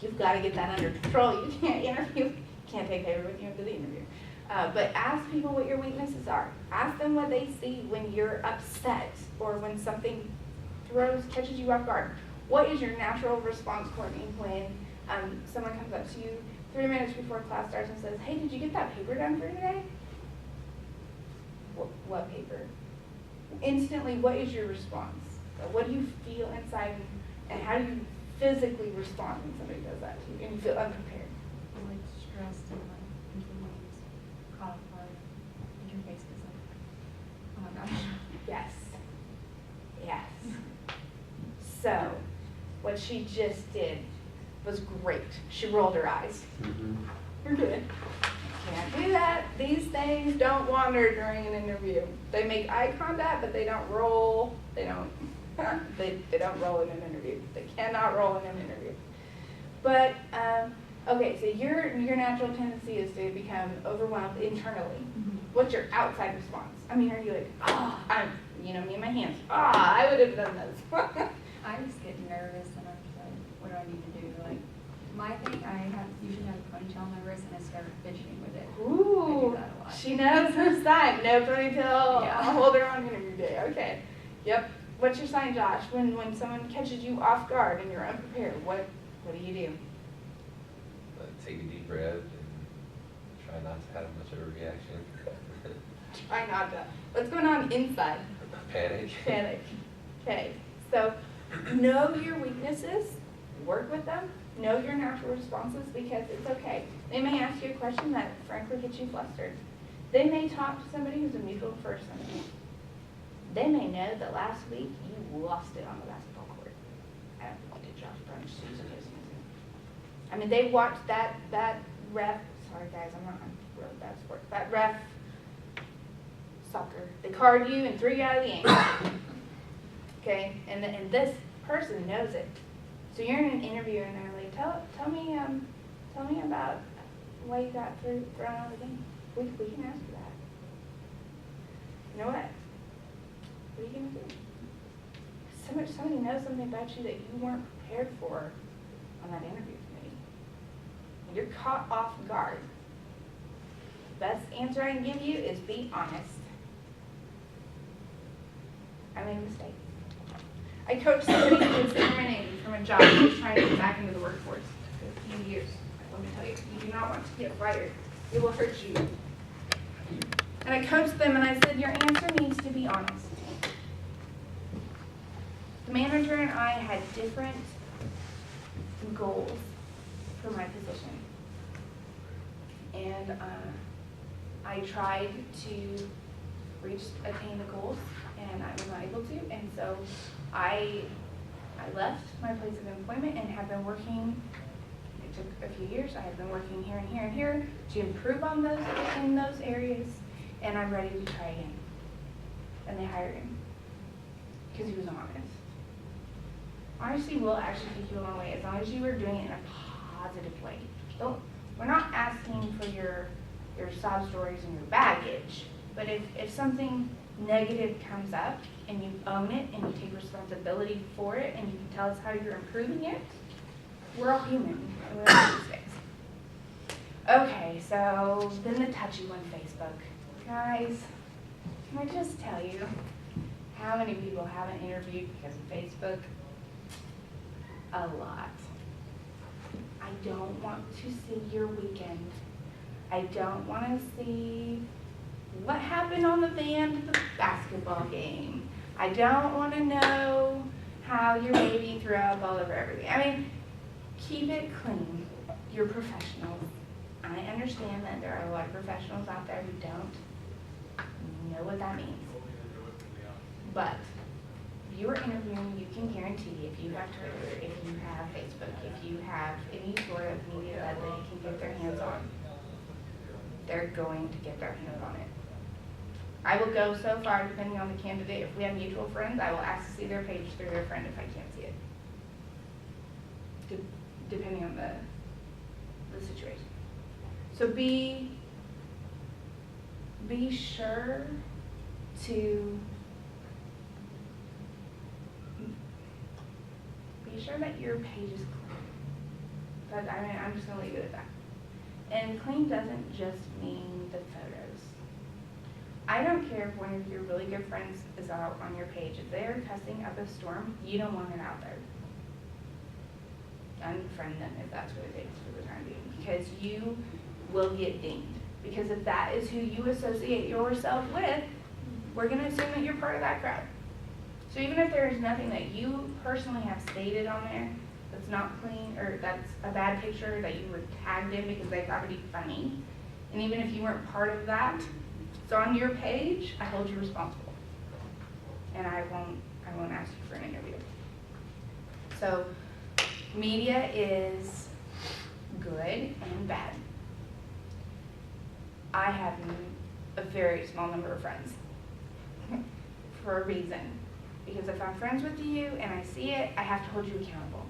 You've got to get that under control. You can't interview, can't take paper with you into the interview. But ask people what your weaknesses are. Ask them what they see when you're upset or when something catches you off guard. What is your natural response, Courtney, when someone comes up to you 3 minutes before class starts and says, hey, did you get that paper done for today? What paper? Instantly, what is your response? What do you feel inside, and how do you physically respond when somebody does that to you and you feel unprepared? I'm like stressed and like inconvenienced, caught off guard, and your face is like, oh my gosh. Yes. Yes. So, what she just did was great. She rolled her eyes. Mm-hmm. You're good. Can't do that. These things don't wander during an interview. They make eye contact, but they don't roll. They don't. They don't roll in an interview. They cannot roll in an interview. But okay, so your natural tendency is to become overwhelmed internally. Mm-hmm. What's your outside response? I mean, are you like, me and my hands, I would have done this. I just get nervous and I'm just like, what do I need to do? Like, my thing, I usually have a ponytail on my wrist and I start fidgeting with it. Ooh, I do that a lot. she knows her sign. No ponytail. Yeah. I'll hold her on interview day. Okay. Yep. What's your sign, Josh? When someone catches you off guard and you're unprepared, what do you do? Take a deep breath and try not to have much of a reaction. Try not to. What's going on inside? Panic. Panic. Okay. So know your weaknesses. Work with them. Know your natural responses because it's okay. They may ask you a question that frankly gets you flustered. They may talk to somebody who's a mutual person. They may know that last week you lost it on the basketball court. I don't think you did, Josh Brunch. Susan is. I mean, they watched that ref. Sorry, guys, I'm not on really bad sports. That ref soccer. They carded you and threw you out of the game. Okay, and this person knows it. So you're in an interview and they're like, tell me about why you got thrown out of the game. We can ask you that. You know what? What are you gonna do? Somebody knows something about you that you weren't prepared for on that interview committee. And you're caught off guard. Best answer I can give you is be honest. I made a mistake. I coached somebody who was terminated from a job who was trying to get back into the workforce for a few years. Let me tell you, you do not want to get fired. It will hurt you. And I coached them and I said, your answer needs to be honest. The manager and I had different goals for my position. And I tried to attain the goals, and I was not able to. And so I left my place of employment and have been working. It took a few years. I have been working here and here and here to improve on those in those areas, and I'm ready to try again. And they hired him because he was honest. Honesty will actually take you a long way as long as you are doing it in a positive way. We're not asking for your sob stories and your baggage, but if something negative comes up and you own it and you take responsibility for it and you can tell us how you're improving it, we're all human and we all make mistakes. Okay, so then the touchy one, Facebook. Guys, can I just tell you how many people haven't interviewed because of Facebook? A lot. I don't want to see your weekend. I don't want to see what happened on the van to the basketball game. I don't want to know how your baby threw up all over everything. I mean, keep it clean. You're professionals. I understand that there are a lot of professionals out there who don't know what that means. But if you are interviewing, you can guarantee if you have Twitter, if you have Facebook, if you have any sort of media that they can get their hands on, they're going to get their hands on it. I will go so far, depending on the candidate. If we have mutual friends, I will ask to see their page through their friend if I can't see it, depending on the situation. So be sure to be sure that your page is clean. But I mean, I'm just gonna leave it at that. And clean doesn't just mean the photos. I don't care if one of your really good friends is out on your page. If they're cussing up a storm, you don't want it out there. Unfriend them if that's what it takes for the time being, because you will get dinged. Because if that is who you associate yourself with, we're gonna assume that you're part of that crowd. So even if there is nothing that you personally have stated on there that's not clean, or that's a bad picture that you were tagged in because they thought it'd be funny, and even if you weren't part of that, it's on your page, I hold you responsible. And I won't ask you for an interview. So media is good and bad. I have a very small number of friends for a reason. Because if I'm friends with you and I see it, I have to hold you accountable.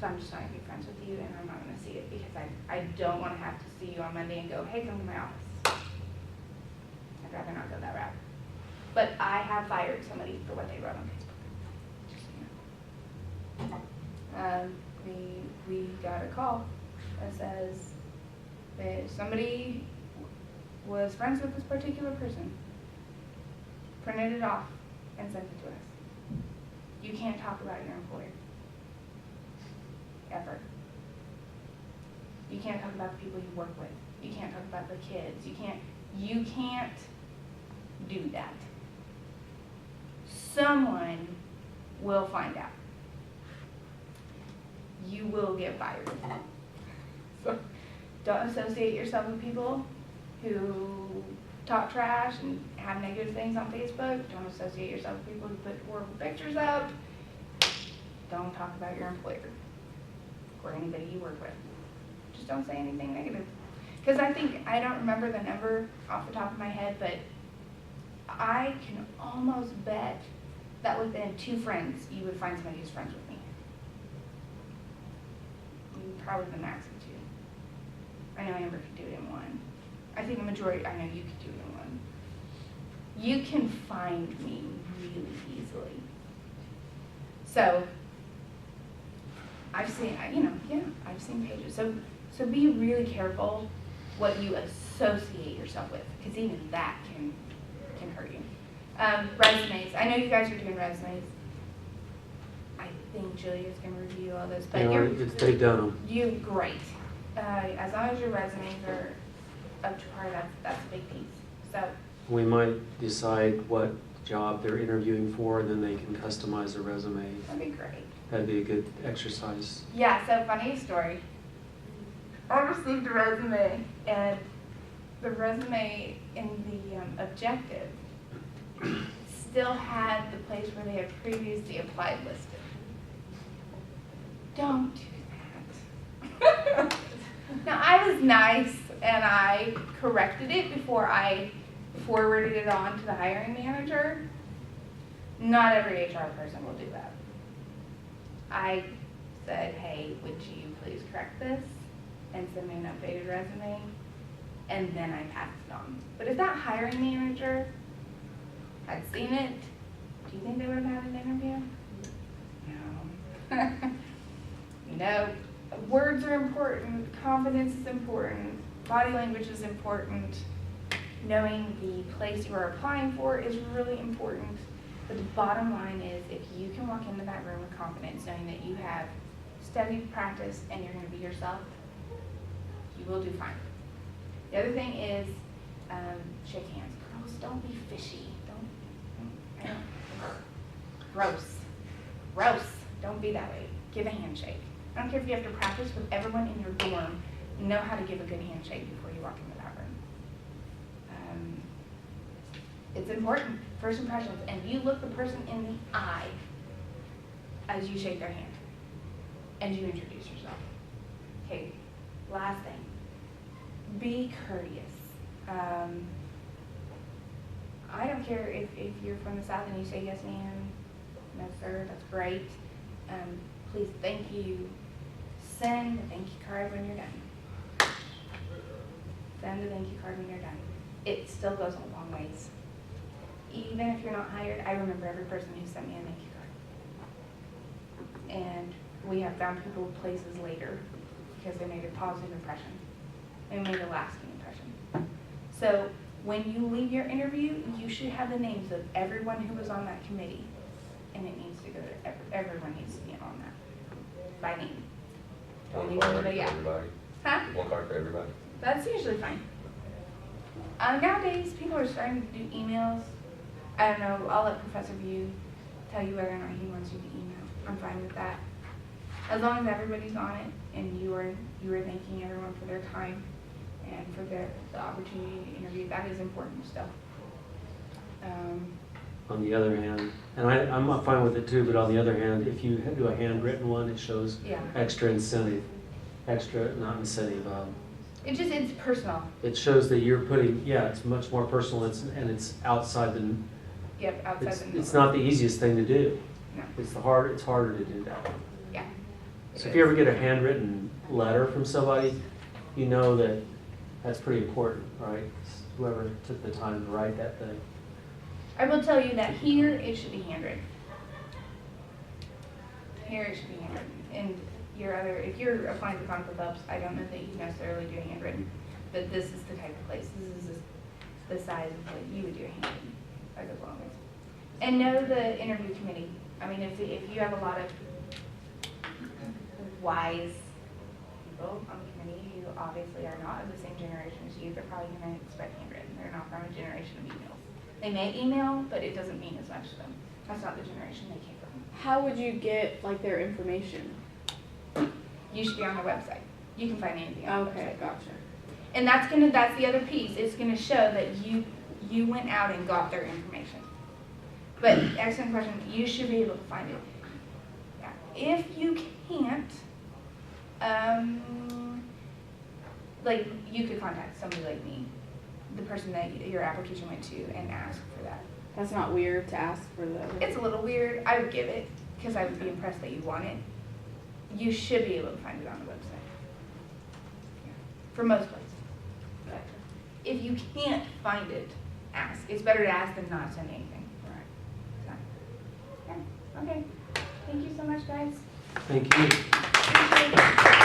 So I'm just not going to be friends with you, and I'm not going to see it because I don't want to have to see you on Monday and go, hey, come to my office. I'd rather not go that route. But I have fired somebody for what they wrote on Facebook. Just so you know. We got a call that says that somebody was friends with this particular person, printed it off, and sent it to us. You can't talk about your employer. Ever. You can't talk about the people you work with. You can't talk about the kids. You can't do that. Someone will find out. You will get fired. So don't associate yourself with people who talk trash and have negative things on Facebook. Don't associate yourself with people who put horrible pictures up. Don't talk about your employer or anybody you work with. Just don't say anything negative. Because I don't remember the number off the top of my head, but I can almost bet that within 2 friends, you would find somebody who's friends with me. Probably the max of 2. I know Amber could do it in 1. I think the majority, I know you could do it in 1. You can find me really easily. So, I've seen, I've seen pages. So be really careful what you associate yourself with, because even that can hurt you. Resumes. I know you guys are doing resumes. I think Julia's going to review all those. But they've done them. Great. As long as your resumes are up to par, that's a big piece. So We might decide what job they're interviewing for, and then they can customize their resume. that'd be great. That'd be a good exercise. Yeah, so funny story. I received a resume, and the resume in the objective still had the place where they had previously applied listed. Don't do that. Now, I was nice, and I corrected it before I forwarded it on to the hiring manager. Not every HR person will do that. I said, hey, would you please correct this and send me an updated resume? And then I passed it on. But if that hiring manager had seen it, do you think they would have had an interview? No. No. Words are important. Confidence is important. Body language is important. Knowing the place you are applying for is really important. But the bottom line is, if you can walk into that room with confidence, knowing that you have studied, practiced, and you're going to be yourself, you will do fine. The other thing is, shake hands. Girls, don't be fishy. Don't. Gross. Gross. Don't be that way. Give a handshake. I don't care if you have to practice with everyone in your dorm. Know how to give a good handshake before you walk into that room. It's important. First impressions. And you look the person in the eye as you shake their hand. And you introduce yourself. Okay, last thing. Be courteous. I don't care if you're from the South and you say yes ma'am, no sir, that's great. Please, thank you. Send a thank you card when you're done. Send a thank you card when you're done. It still goes a long ways. Even if you're not hired, I remember every person who sent me a thank you card. And we have found people places later because they made a positive impression. They made a lasting impression. So when you leave your interview, you should have the names of everyone who was on that committee. And it needs to go to, everyone needs to be on that, by name. One Only card one, for yeah. everybody. Huh? One card for everybody. That's usually fine. Nowadays, people are starting to do emails. I don't know, I'll let Professor View tell you whether or not he wants you to email. I'm fine with that. As long as everybody's on it and you are thanking everyone for their time and for the opportunity to interview, that is important stuff. On the other hand, and I'm not fine with it too, but on the other hand, if you do a handwritten one, it shows Yeah. extra incentive, not incentive. It's personal. It shows that you're putting, yeah, it's much more personal, and it's outside the, Yep, outside the norm. it's not the easiest thing to do. No. It's harder to do that. Yeah. So if you ever get a handwritten letter from somebody, you know that that's pretty important, right? Whoever took the time to write that thing. I will tell you that here it should be handwritten. Here it should be handwritten. And if you're applying to conflict ups, I don't know that you necessarily do handwritten, but this is the type of place. This is the size of what you would do handwritten. That goes a long ways. And know the interview committee. I mean, if you have a lot of wise people on the committee who obviously are not of the same generation as you, they're probably going to expect handwritten. They're not from a generation of emails. They may email, but it doesn't mean as much to them. That's not the generation they came from. How would you get like their information? You should be on their website. You can find anything on the Okay, website. gotcha. And that's the other piece. It's gonna show that you went out and got their information. But excellent question. You should be able to find it. Yeah. If you can't, like you could contact somebody like me, the person that your application went to, and ask for that. That's not weird to ask for the. It's a little weird. I would give it because I would be impressed that you want it. You should be able to find it on the website. Yeah. For most places. But if you can't find it, ask. It's better to ask than not send anything. Right. So, yeah. Okay. Thank you so much, guys. Thank you. Appreciate it.